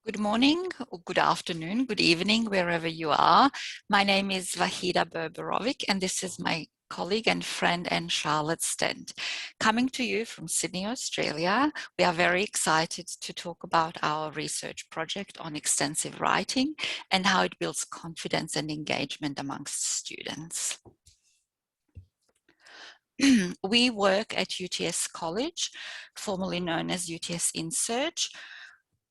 Good morning, or good afternoon, good evening, wherever you are. My name is Vahida Berberovic, and this is my colleague and friend and Charlotte Stent. Coming to you from Sydney, Australia, we are very excited to talk about our research project on extensive writing and how it builds confidence and engagement amongst students. We work at UTS College, formerly known as UTS InSearch.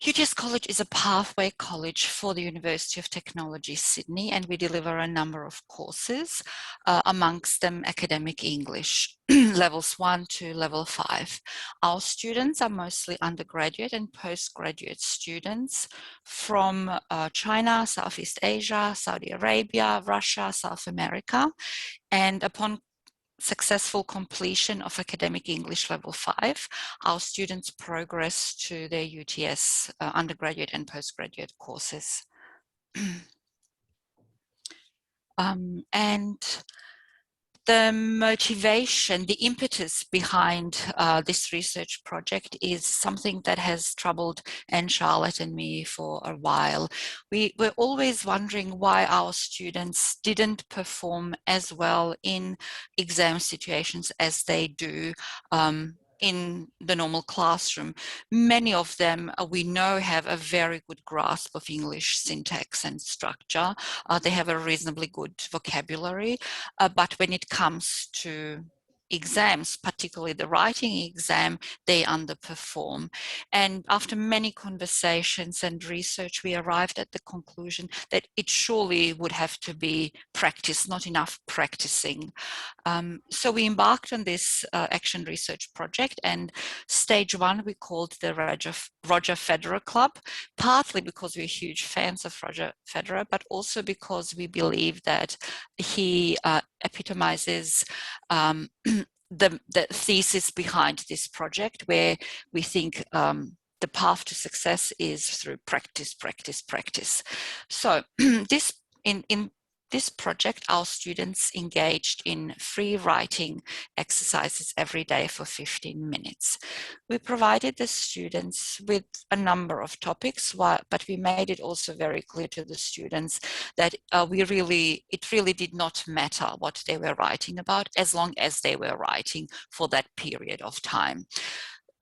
UTS College is a pathway college for the University of Technology, Sydney, and we deliver a number of courses, amongst them academic English, levels 1 to level 5. Our students are mostly undergraduate and postgraduate students from China, Southeast Asia, Saudi Arabia, Russia, South America, and upon successful completion of academic English level 5, our students progress to their UTS undergraduate and postgraduate courses. And the motivation, the impetus behind this research project is something that has troubled Anne, Charlotte and me for a while. We were always wondering why our students didn't perform as well in exam situations as they do in the normal classroom. Many of them we know have a very good grasp of English syntax and structure. They have a reasonably good vocabulary, but when it comes to exams, particularly the writing exam, they underperform. And after many conversations and research, we arrived at the conclusion that it surely would have to be practice, not enough practicing. So we embarked on this action research project, and stage one we called the Roger Federer Club, partly because we're huge fans of Roger Federer, but also because we believe that he epitomizes the thesis behind this project, where we think the path to success is through practice, practice, practice. So in this project, our students engaged in free writing exercises every day for 15 minutes. We provided the students with a number of topics, but we made it also very clear to the students that it really did not matter what they were writing about, as long as they were writing for that period of time.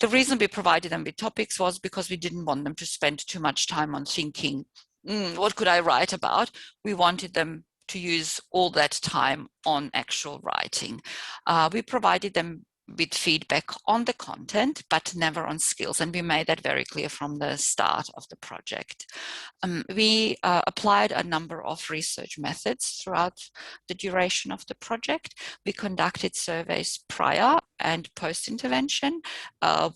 The reason we provided them with topics was because we didn't want them to spend too much time on thinking, what could I write about? We wanted them to use all that time on actual writing. We provided them with feedback on the content, but never on skills. And we made that very clear from the start of the project. We applied a number of research methods throughout the duration of the project. We conducted surveys prior and post-intervention.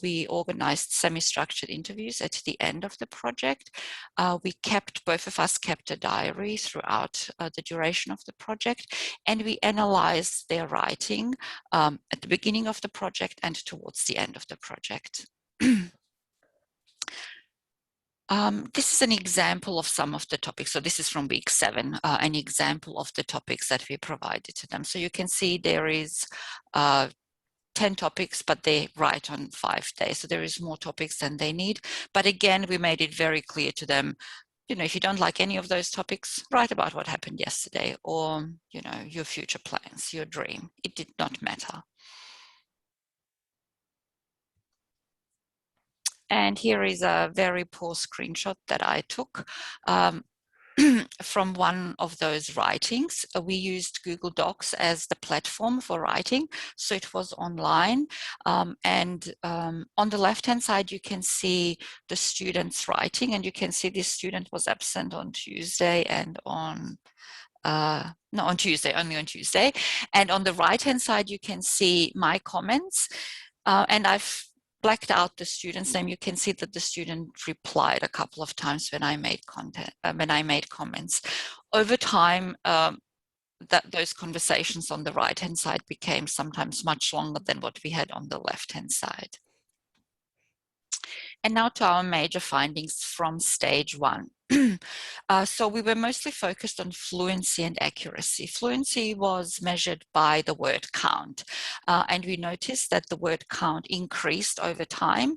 We organized semi-structured interviews at the end of the project. Both of us kept a diary throughout the duration of the project, and we analyzed their writing at the beginning of the project and towards the end of the project. This is an example of some of the topics. So this is from week 7, an example of the topics that we provided to them. So you can see there is 10 topics, but they write on 5 days. So there is more topics than they need. But again, we made it very clear to them, if you don't like any of those topics, write about what happened yesterday, or, your future plans, your dream. It did not matter. And here is a very poor screenshot that I took from one of those writings. We used Google Docs as the platform for writing, so it was online. On the left-hand side, you can see the students writing, and you can see this student was absent on Tuesday and on not on Tuesday, only on Tuesday. And on the right-hand side, you can see my comments, and I've blacked out the student's name. You can see that the student replied a couple of times when I made comments. Over time, those conversations on the right-hand side became sometimes much longer than what we had on the left-hand side. And now to our major findings from stage 1. So we were mostly focused on fluency and accuracy. Fluency was measured by the word count, and we noticed that the word count increased over time,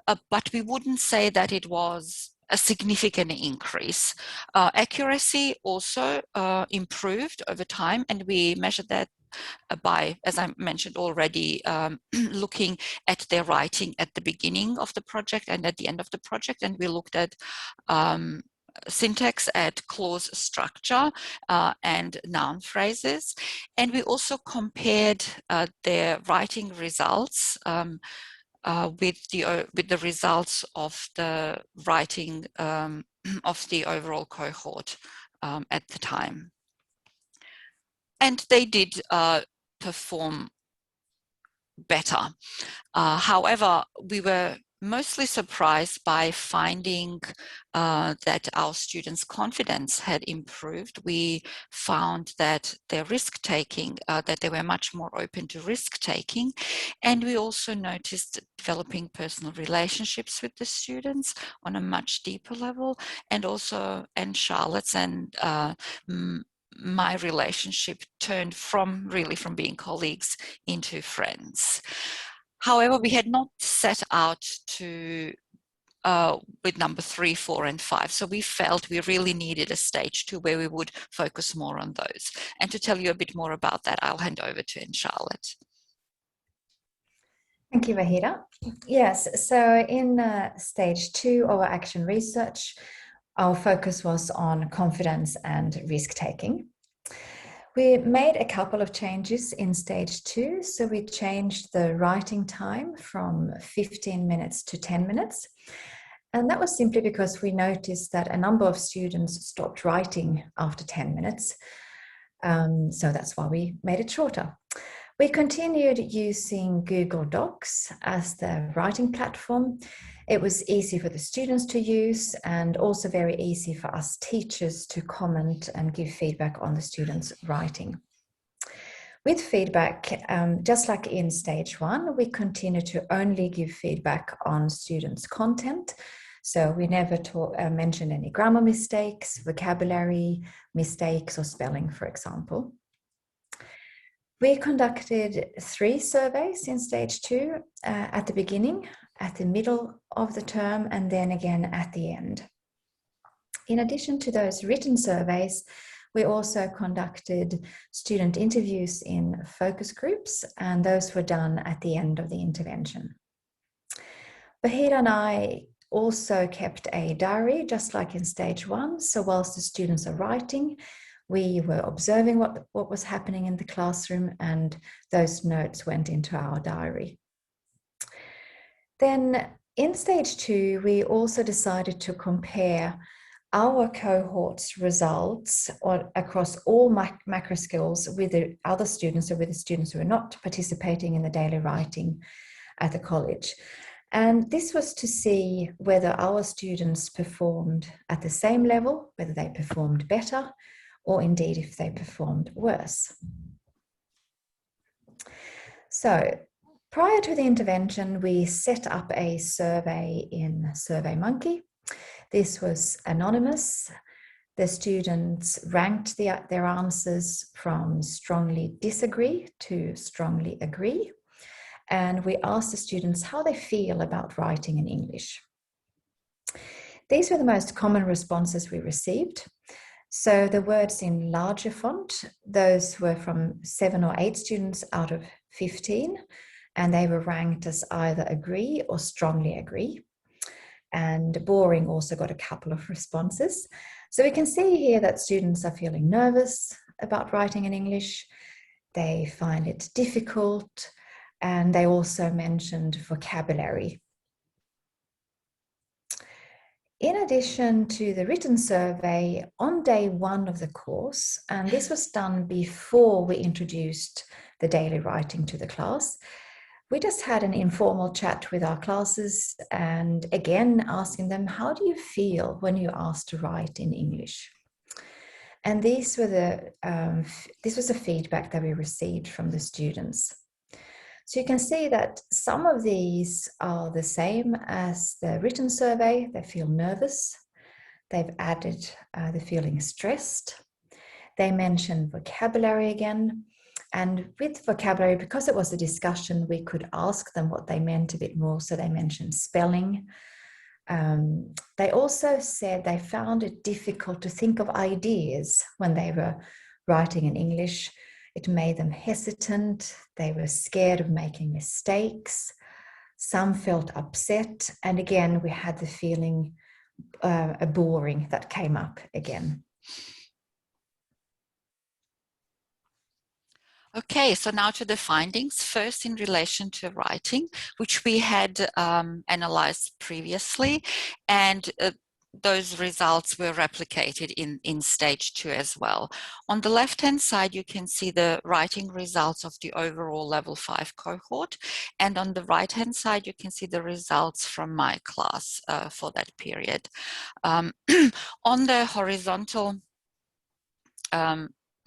but we wouldn't say that it was a significant increase. Accuracy also improved over time, and we measured that by, as I mentioned already, looking at their writing at the beginning of the project and at the end of the project. And we looked at syntax, at clause structure, and noun phrases. And we also compared their writing results with the results of the writing of the overall cohort at the time. And they did perform better. However, we were mostly surprised by finding that our students' confidence had improved. We found that their risk-taking, that they were much more open to risk-taking. And we also noticed developing personal relationships with the students on a much deeper level. And also, and Charlotte's and my relationship turned from being colleagues into friends. However, we had not set out to with number 3, 4, and 5. So we felt we really needed a stage 2 where we would focus more on those. And to tell you a bit more about that, I'll hand over to Charlotte. Thank you, Vahida. Yes, so in stage 2 of our action research, our focus was on confidence and risk-taking. We made a couple of changes in stage 2. So we changed the writing time from 15 minutes to 10 minutes. And that was simply because we noticed that a number of students stopped writing after 10 minutes. So that's why we made it shorter. We continued using Google Docs as the writing platform. It was easy for the students to use and also very easy for us teachers to comment and give feedback on the students' writing. With feedback, just like in stage 1, we continue to only give feedback on students' content. So we never mentioned any grammar mistakes, vocabulary mistakes, or spelling, for example. We conducted 3 surveys in stage 2, at the beginning, at the middle of the term, and then again at the end. In addition to those written surveys, we also conducted student interviews in focus groups, and those were done at the end of the intervention. Vahida and I also kept a diary, just like in stage 1. So whilst the students are writing, we were observing what was happening in the classroom, and those notes went into our diary. Then in stage 2, we also decided to compare our cohort's results across all macro skills with the other students, or with the students who are not participating in the daily writing at the college. And this was to see whether our students performed at the same level, whether they performed better, or indeed if they performed worse. So prior to the intervention, we set up a survey in SurveyMonkey. This was anonymous. The students ranked their answers from strongly disagree to strongly agree. And we asked the students how they feel about writing in English. These were the most common responses we received. So the words in larger font, those were from 7 or 8 students out of 15, and they were ranked as either agree or strongly agree. And boring also got a couple of responses. So we can see here that students are feeling nervous about writing in English. They find it difficult, and they also mentioned vocabulary. In addition to the written survey, on day 1 of the course, and this was done before we introduced the daily writing to the class, we just had an informal chat with our classes, and again asking them, how do you feel when you're asked to write in English? And this was the feedback that we received from the students. So you can see that some of these are the same as the written survey. They feel nervous. They've added the feeling stressed. They mentioned vocabulary again. And with vocabulary, because it was a discussion, we could ask them what they meant a bit more. So they mentioned spelling. They also said they found it difficult to think of ideas when they were writing in English. It made them hesitant. They were scared of making mistakes. Some felt upset. And again, we had the feeling a boring that came up again. Okay, so now to the findings. First, in relation to writing, which we had analyzed previously, and those results were replicated in stage 2 as well. On the left-hand side, you can see the writing results of the overall level 5 cohort. And on the right-hand side, you can see the results from my class for that period. On the horizontal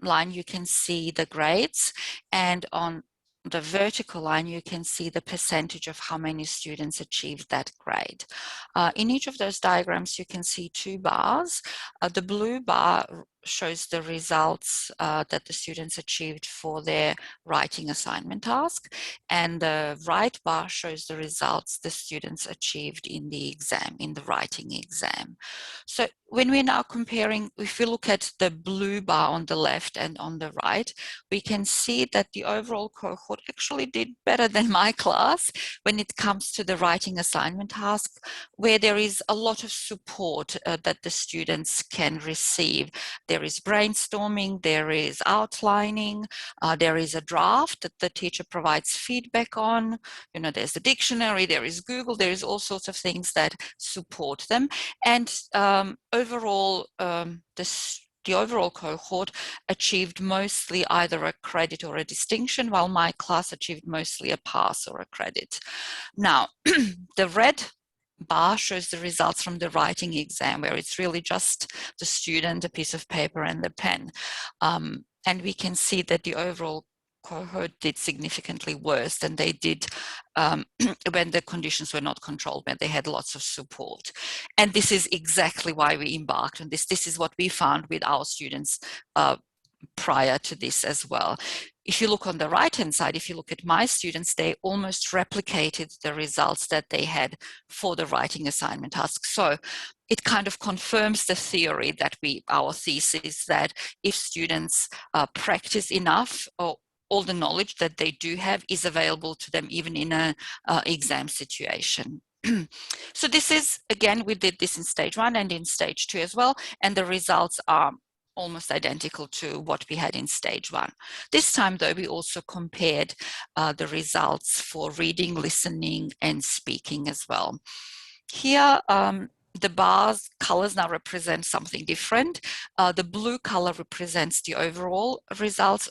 line, you can see the grades, and on the vertical line, you can see the percentage of how many students achieved that grade. In each of those diagrams, you can see 2 bars. The blue bar shows the results that the students achieved for their writing assignment task, and the right bar shows the results the students achieved in the exam, in the writing exam. So when we're now comparing, if we look at the blue bar on the left and on the right, we can see that the overall cohort actually did better than my class when it comes to the writing assignment task, where there is a lot of support that the students can receive. There is brainstorming, there is outlining, there is a draft that the teacher provides feedback on. You know, there's the dictionary, there is Google, there is all sorts of things that support them. And overall, the overall cohort achieved mostly either a credit or a distinction, while my class achieved mostly a pass or a credit. Now, the red bar shows the results from the writing exam, where it's really just the student, a piece of paper, and the pen. And we can see that the overall cohort did significantly worse than they did when the conditions were not controlled, when they had lots of support. And this is exactly why we embarked on this. This is what we found with our students prior to this as well. If you look on the right-hand side, if you look at my students, they almost replicated the results that they had for the writing assignment task. So it kind of confirms the theory that our thesis, that if students practice enough, or all the knowledge that they do have is available to them even in an exam situation. So this is, again, we did this in stage 1 and in stage 2 as well, and the results are almost identical to what we had in stage 1. This time, though, we also compared the results for reading, listening, and speaking as well. Here, the bars colors now represent something different. The blue color represents the overall results,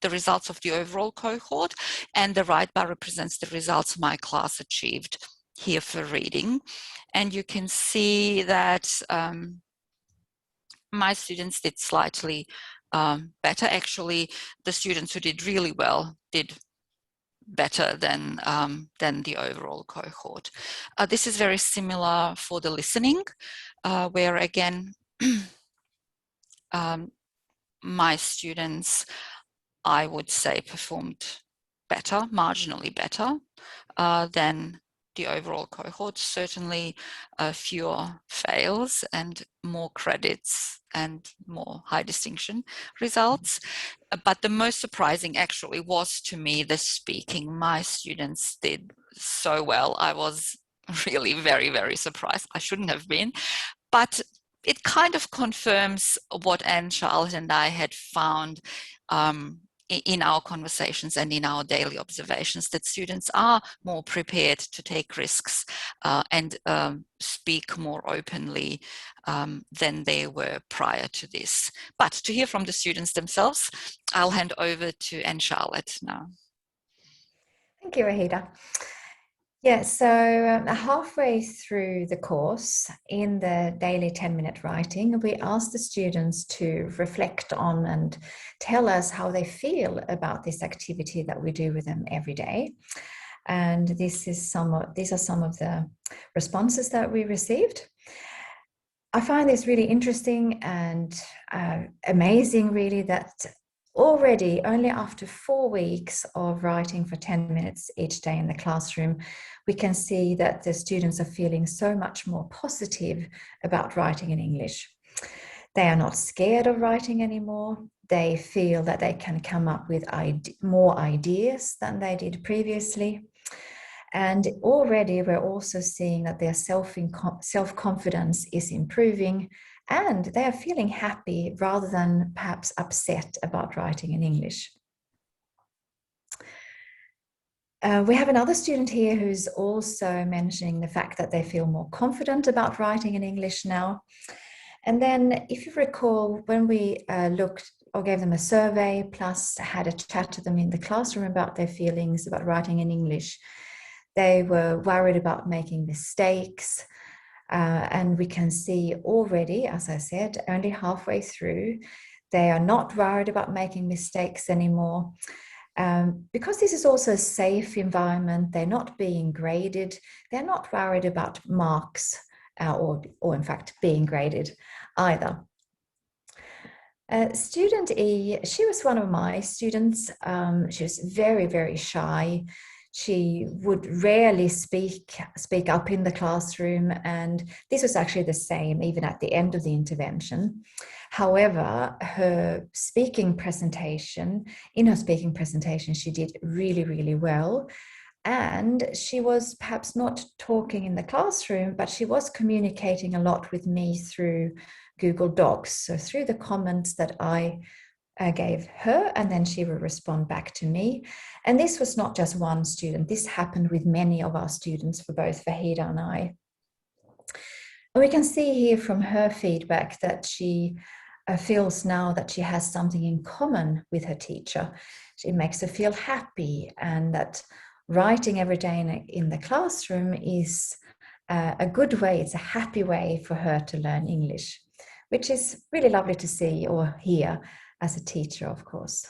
the results of the overall cohort, and the right bar represents the results my class achieved here for reading. And you can see that my students did slightly better. Actually, the students who did really well did better than the overall cohort. This is very similar for the listening, where again, my students, I would say, performed better, marginally better than the overall cohort. Certainly fewer fails and more credits and more high distinction results. But the most surprising actually was, to me, the speaking. My students did so well. I was really very, very surprised. I shouldn't have been, but it kind of confirms what Anne, Charlotte, and I had found in our conversations and in our daily observations, that students are more prepared to take risks and speak more openly than they were prior to this. But to hear from the students themselves, I'll hand over to Anne Charlotte now. Thank you, Rahida. Yeah, so halfway through the course, in the daily 10-minute writing, we asked the students to reflect on and tell us how they feel about this activity that we do with them every day. And these are some of the responses that we received. I find this really interesting and amazing, really, that already, only after 4 weeks of writing for 10 minutes each day in the classroom, we can see that the students are feeling so much more positive about writing in English. They are not scared of writing anymore. They feel that they can come up with more ideas than they did previously. And already we're also seeing that their self-confidence is improving, and they are feeling happy rather than perhaps upset about writing in English. We have another student here who's also mentioning the fact that they feel more confident about writing in English now. And then, if you recall, when we looked or gave them a survey, plus had a chat to them in the classroom about their feelings about writing in English, they were worried about making mistakes. And we can see already, as I said, only halfway through, they are not worried about making mistakes anymore. Because this is also a safe environment, they're not being graded, they're not worried about marks or in fact being graded either. Student E, she was one of my students. She was very, very shy. She would rarely speak up in the classroom, and this was actually the same even at the end of the intervention. However, in her speaking presentation, she did really, really well. And she was perhaps not talking in the classroom, but she was communicating a lot with me through Google Docs. So through the comments that I gave her, and then she would respond back to me. And this was not just one student. This happened with many of our students for both Vahida and I. And we can see here from her feedback that she feels now that she has something in common with her teacher. It makes her feel happy, and that writing every day in the classroom is a good way, it's a happy way for her to learn English, which is really lovely to see or hear as a teacher, of course.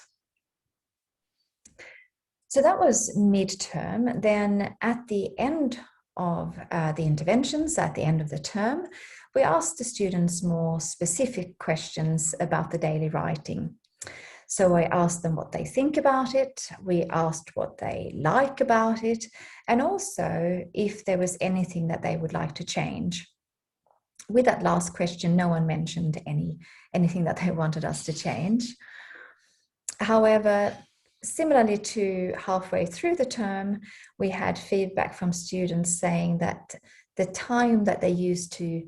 So that was midterm. Then at the end of the interventions, at the end of the term, we asked the students more specific questions about the daily writing. So I asked them what they think about it, we asked what they like about it, and also if there was anything that they would like to change. With that last question, no one mentioned anything that they wanted us to change. However, similarly to halfway through the term, we had feedback from students saying that the time that they used to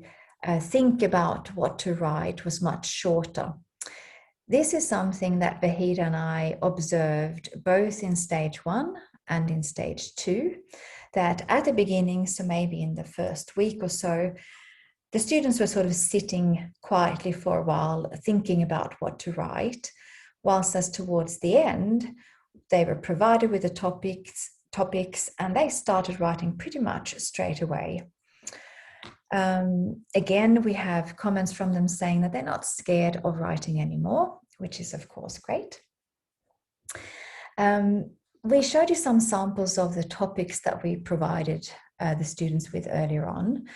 think about what to write was much shorter. This is something that Vahida and I observed both in stage 1 and in stage 2, that at the beginning, so maybe in the first week or so, the students were sort of sitting quietly for a while, thinking about what to write, whilst as towards the end, they were provided with the topics and they started writing pretty much straight away. Again, we have comments from them saying that they're not scared of writing anymore, which is of course great. We showed you some samples of the topics that we provided the students with earlier on.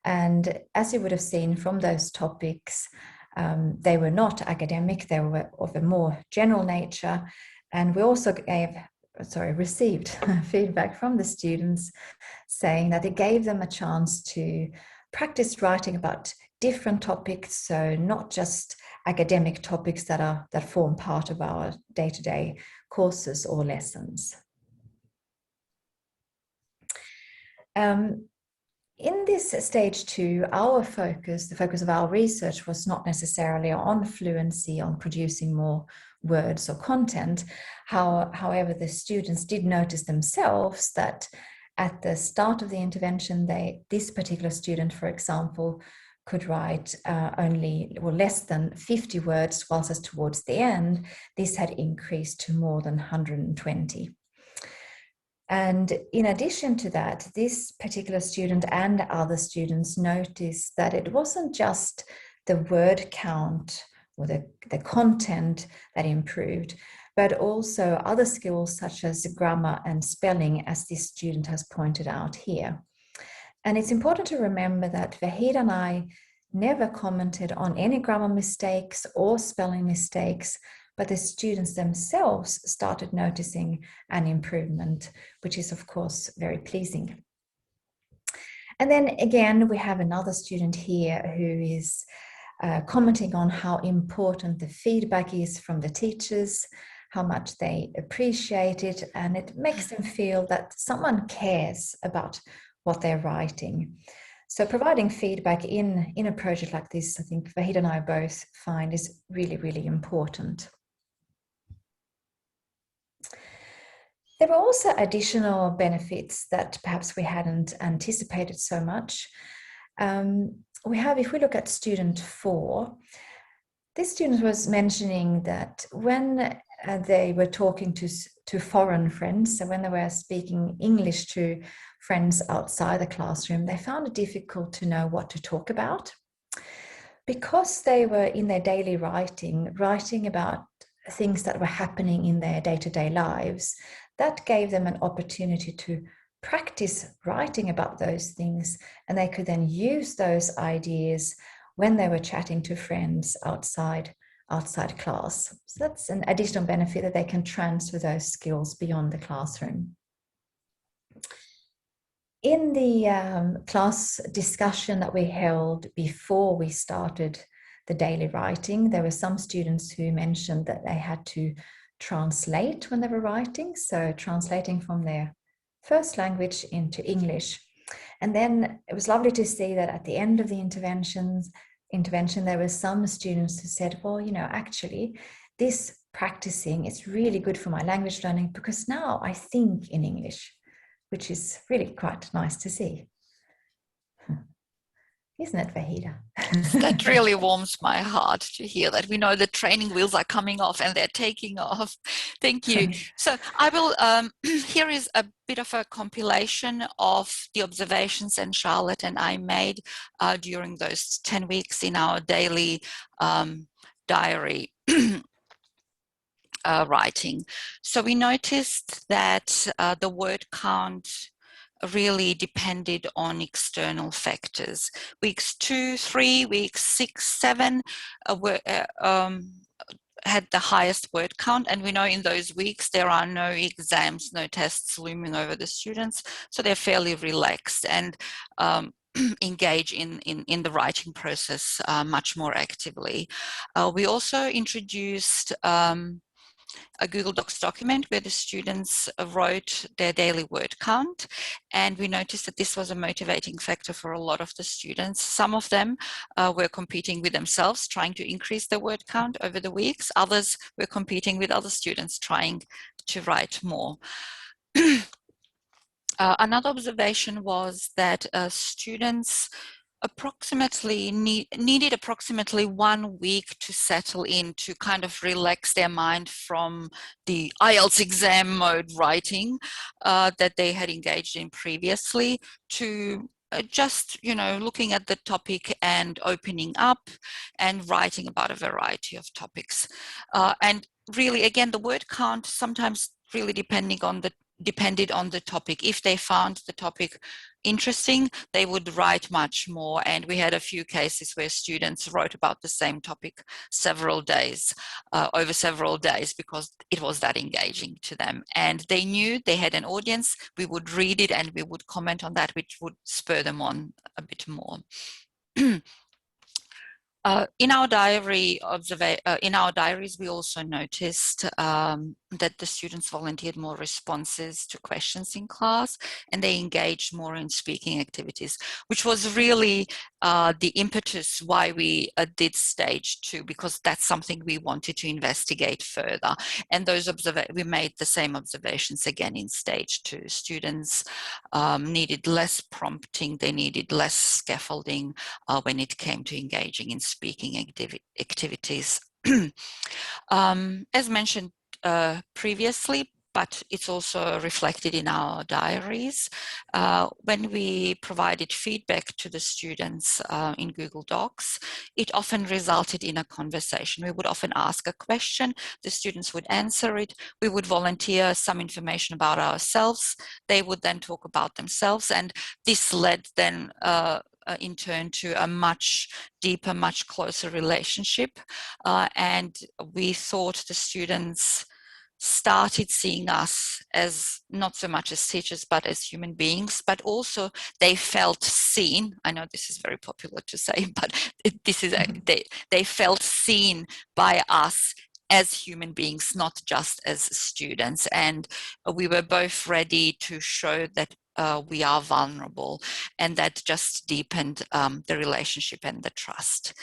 And as you would have seen from those topics, they were not academic, they were of a more general nature. And we also received feedback from the students saying that it gave them a chance to practice writing about different topics, so not just academic topics that form part of our day-to-day courses or lessons. In this stage 2, the focus of our research was not necessarily on fluency, on producing more words or content. However, the students did notice themselves that at the start of the intervention, this particular student, for example, could write only or less than 50 words, whilst as towards the end, this had increased to more than 120. And in addition to that, this particular student and other students noticed that it wasn't just the word count or the content that improved, but also other skills such as grammar and spelling, as this student has pointed out here. And it's important to remember that Vahida and I never commented on any grammar mistakes or spelling mistakes but the students themselves started noticing an improvement, which is of course very pleasing. And then again, we have another student here who is commenting on how important the feedback is from the teachers, how much they appreciate it, and it makes them feel that someone cares about what they're writing. So providing feedback in a project like this, I think Vahid and I both find is really, really important. There were also additional benefits that perhaps we hadn't anticipated so much. If we look at student 4, this student was mentioning that when they were talking to foreign friends, so when they were speaking English to friends outside the classroom, they found it difficult to know what to talk about. Because they were in their daily writing about things that were happening in their day-to-day lives, that gave them an opportunity to practice writing about those things, and they could then use those ideas when they were chatting to friends outside class. So that's an additional benefit, that they can transfer those skills beyond the classroom. In the class discussion that we held before we started the daily writing, there were some students who mentioned that they had to translate when they were writing, so translating from their first language into English. And then it was lovely to see that at the end of the intervention, there were some students who said, well, actually, this practicing is really good for my language learning, because now I think in English, which is really quite nice to see. Isn't it, Vahida? That really warms my heart to hear that. We know the training wheels are coming off and they're taking off. Thank you. So I will, here is a bit of a compilation of the observations that Charlotte and I made during those 10 weeks in our daily diary writing. So we noticed that the word count really depended on external factors. Weeks 2, 3, weeks 6, 7 had the highest word count, and we know in those weeks there are no exams, no tests looming over the students, so they're fairly relaxed and engage in the writing process much more actively. We also introduced a Google Docs document where the students wrote their daily word count, and we noticed that this was a motivating factor for a lot of the students. Some of them were competing with themselves, trying to increase their word count over the weeks. Others were competing with other students, trying to write more. Another observation was that students needed approximately 1 week to settle in, to kind of relax their mind from the IELTS exam mode writing that they had engaged in previously, to just, looking at the topic and opening up and writing about a variety of topics. And really, again, the word count sometimes really depended on the topic. If they found the topic interesting, they would write much more. And we had a few cases where students wrote about the same topic over several days, because it was that engaging to them. And they knew they had an audience. We would read it and we would comment on that, which would spur them on a bit more. In our diaries, we also noticed that the students volunteered more responses to questions in class, and they engaged more in speaking activities, which was really the impetus why we did stage 2, because that's something we wanted to investigate further. And we made the same observations again in stage 2. Students needed less prompting, they needed less scaffolding when it came to engaging in speaking activities. As mentioned previously, but it's also reflected in our diaries. When we provided feedback to the students in Google Docs, it often resulted in a conversation. We would often ask a question, the students would answer it, we would volunteer some information about ourselves, they would then talk about themselves, and this led then in turn to a much deeper, much closer relationship. And we thought the students started seeing us as not so much as teachers, but as human beings, but also they felt seen. I know this is very popular to say, but this is they felt seen by us as human beings, not just as students. And we were both ready to show that we are vulnerable, and that just deepened the relationship and the trust.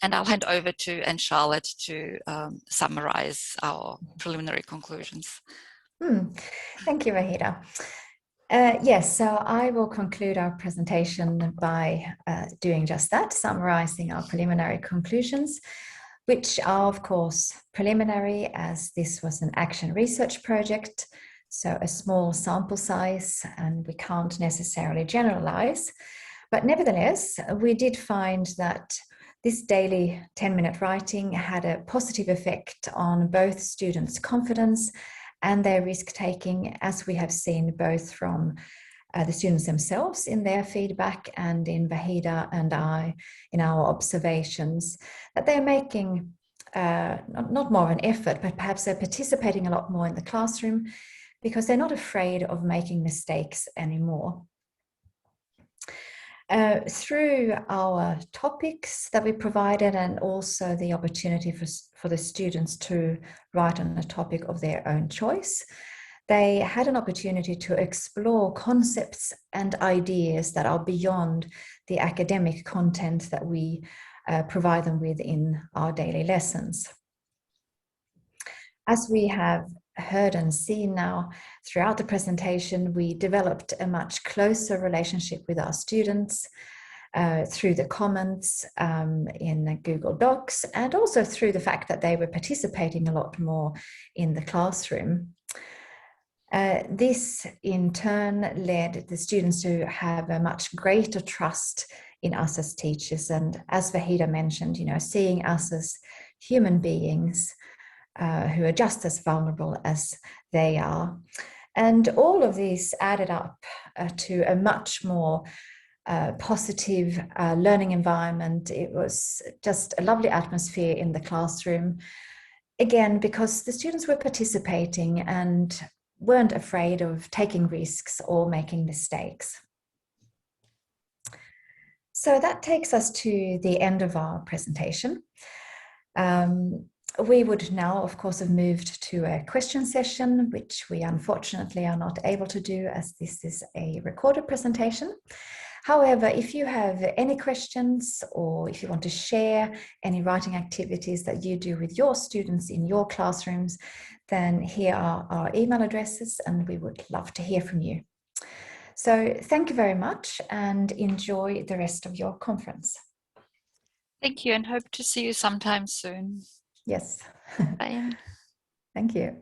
And I'll hand over to Charlotte to summarize our preliminary conclusions. Thank you, Vahida. Yes, so I will conclude our presentation by doing just that, summarizing our preliminary conclusions, which are, of course, preliminary, as this was an action research project, so a small sample size, and we can't necessarily generalize. But nevertheless, we did find that this daily 10-minute writing had a positive effect on both students' confidence and their risk-taking, as we have seen both from the students themselves in their feedback and in Vahida and I in our observations, that they're making not more of an effort, but perhaps they're participating a lot more in the classroom because they're not afraid of making mistakes anymore. Through our topics that we provided, and also the opportunity for the students to write on a topic of their own choice, they had an opportunity to explore concepts and ideas that are beyond the academic content that we provide them with in our daily lessons. As we have heard and seen now throughout the presentation, we developed a much closer relationship with our students through the comments in Google Docs, and also through the fact that they were participating a lot more in the classroom. This in turn led the students to have a much greater trust in us as teachers, and as Vahida mentioned, seeing us as human beings who are just as vulnerable as they are. And all of these added up to a much more positive learning environment. It was just a lovely atmosphere in the classroom, again, because the students were participating and weren't afraid of taking risks or making mistakes. So that takes us to the end of our presentation. We would now, of course, have moved to a question session, which we unfortunately are not able to do as this is a recorded presentation. However, if you have any questions, or if you want to share any writing activities that you do with your students in your classrooms, then here are our email addresses, and we would love to hear from you. So thank you very much, and enjoy the rest of your conference. Thank you, and hope to see you sometime soon. Yes. Bye. Thank you.